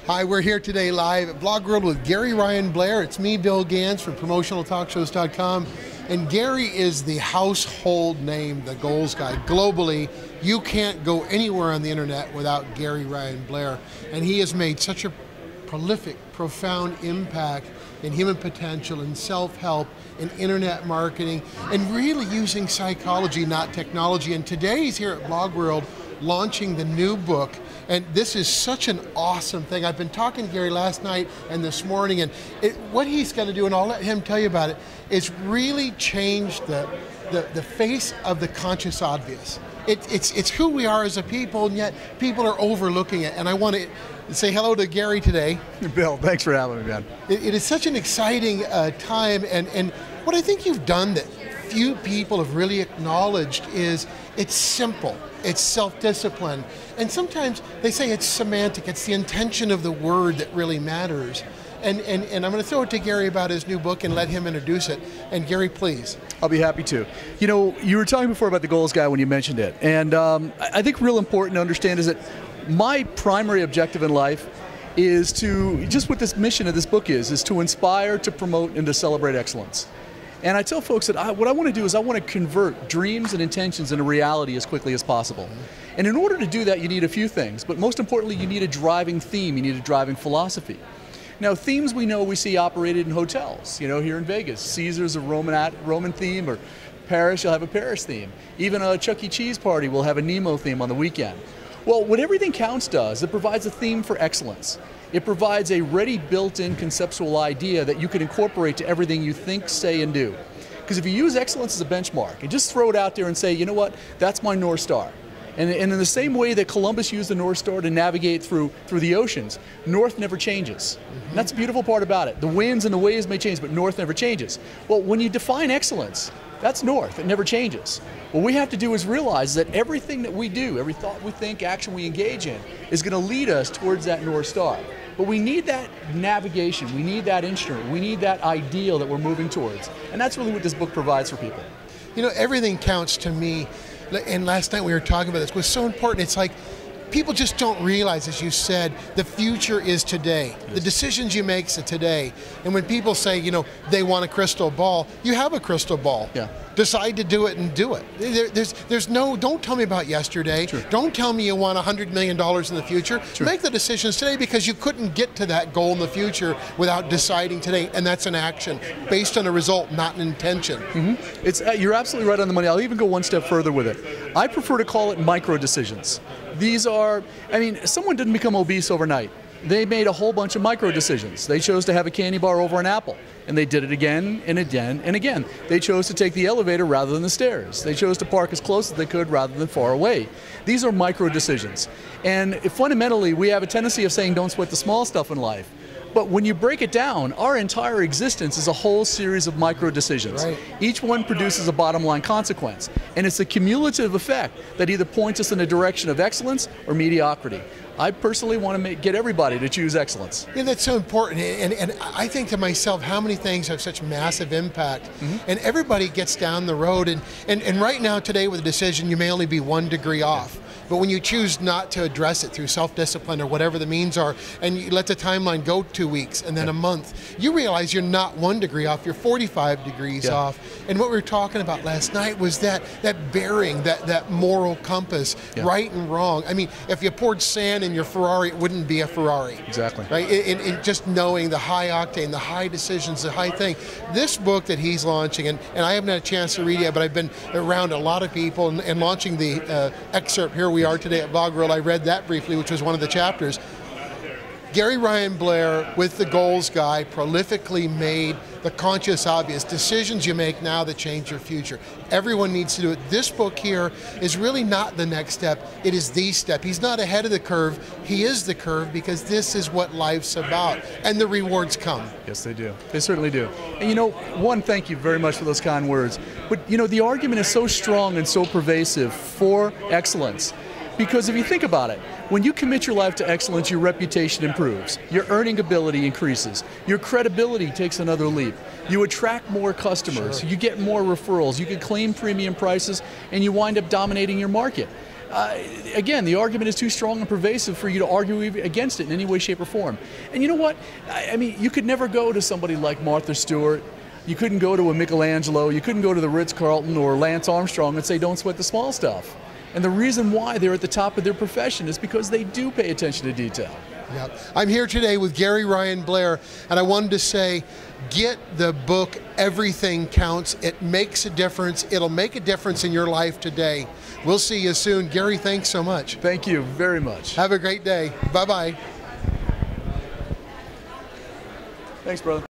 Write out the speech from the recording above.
Hi, we're here today live at BlogWorld with Gary Ryan Blair. It's me, Bill Ganz from PromotionalTalkShows.com. And Gary is the household name, the goals guy. Globally, you can't go anywhere on the internet without Gary Ryan Blair. And he has made such a prolific, profound impact in human potential and self-help in internet marketing and really using psychology, not technology. And today he's here at BlogWorld launching the new book. And this is such an awesome thing. I've been talking to Gary last night and this morning, and what he's going to do, and I'll let him tell you about it, is really change the face of the conscious obvious. It's who we are as a people, and yet people are overlooking it. And I want to say hello to Gary today. Bill, thanks for having me, man. It is such an exciting time, and what I think you've done that few people have really acknowledged is it's simple, it's self-discipline, and sometimes they say it's semantic, it's the intention of the word that really matters. And I'm going to throw it to Gary about his new book and let him introduce it. And Gary, please. I'll be happy to. You know, you were talking before about the goals guy when you mentioned it, and I think real important to understand is that my primary objective in life is to, just what this mission of this book is to inspire, to promote, and to celebrate excellence. And I tell folks that what I want to do is I want to convert dreams and intentions into reality as quickly as possible. And in order to do that, you need a few things, but most importantly, you need a driving theme, you need a driving philosophy. Now, themes we know we see operated in hotels, you know, here in Vegas. Caesar's a Roman theme, or Paris, you'll have a Paris theme. Even a Chuck E. Cheese party will have a Nemo theme on the weekend. Well, what Everything Counts does, it provides a theme for excellence. It provides a ready built-in conceptual idea that you can incorporate to everything you think, say, and do. Because if you use excellence as a benchmark and just throw it out there and say, you know what, that's my North Star. And in the same way that Columbus used the North Star to navigate through the oceans, North never changes. And that's the beautiful part about it. The winds and the waves may change, but North never changes. Well, when you define excellence, that's North, it never changes. What we have to do is realize that everything that we do, every thought we think, action we engage in, is going to lead us towards that North Star. But we need that navigation, we need that instrument, we need that ideal that we're moving towards. And that's really what this book provides for people. You know, everything counts to me, and last night we were talking about this, was so important. It's like, people just don't realize, as you said, the future is today. Yes. The decisions you make are today. And when people say, you know, they want a crystal ball, you have a crystal ball. Yeah. Decide to do it and do it. There's no, don't tell me about yesterday. Sure. Don't tell me you want $100 million in the future. Sure. Make the decisions today, because you couldn't get to that goal in the future without deciding today, and that's an action based on a result, not an intention. Mm-hmm. You're absolutely right on the money. I'll even go one step further with it. I prefer to call it micro decisions. These are, I mean, someone didn't become obese overnight. They made a whole bunch of micro decisions. They chose to have a candy bar over an apple, and they did it again and again and again. They chose to take the elevator rather than the stairs. They chose to park as close as they could rather than far away. These are micro decisions. And fundamentally, we have a tendency of saying don't sweat the small stuff in life. But when you break it down, our entire existence is a whole series of micro decisions. Right. Each one produces a bottom line consequence. And it's a cumulative effect that either points us in a direction of excellence or mediocrity. I personally want to get everybody to choose excellence. Yeah, that's so important. And I think to myself, how many things have such massive impact? And everybody gets down the road. And right now, today, with a decision, you may only be 1 degree off. But when you choose not to address it through self-discipline or whatever the means are, and you let the timeline go 2 weeks and then a month, you realize you're not 1 degree off, you're 45 degrees off. And what we were talking about last night was that bearing, that moral compass, right and wrong. I mean, if you poured sand in your Ferrari, it wouldn't be a Ferrari. Exactly. Right? Just knowing the high octane, the high decisions, the high thing. This book that he's launching, and I haven't had a chance to read it yet, but I've been around a lot of people and launching the excerpt. Here we are today at BlogWorld. I read that briefly, which was one of the chapters. Gary Ryan Blair, with the goals guy, prolifically made the conscious obvious. Decisions you make now that change your future. Everyone needs to do it. This book here is really not the next step, it is the step. He's not ahead of the curve, he is the curve, because this is what life's about. And the rewards come. Yes, they do. They certainly do. And you know, one, thank you very much for those kind words. But you know, the argument is so strong and so pervasive for excellence. Because if you think about it, when you commit your life to excellence, your reputation improves, your earning ability increases, your credibility takes another leap, you attract more customers, you get more referrals, you can claim premium prices, and you wind up dominating your market. again, the argument is too strong and pervasive for you to argue against it in any way, shape, or form. And you know what? I mean, you could never go to somebody like Martha Stewart. You couldn't go to a Michelangelo. You couldn't go to the Ritz-Carlton or Lance Armstrong and say, don't sweat the small stuff. And the reason why they're at the top of their profession is because they do pay attention to detail. Yep. I'm here today with Gary Ryan Blair, and I wanted to say, get the book, Everything Counts. It makes a difference. It'll make a difference in your life today. We'll see you soon. Gary, thanks so much. Thank you very much. Have a great day. Bye-bye. Thanks, brother.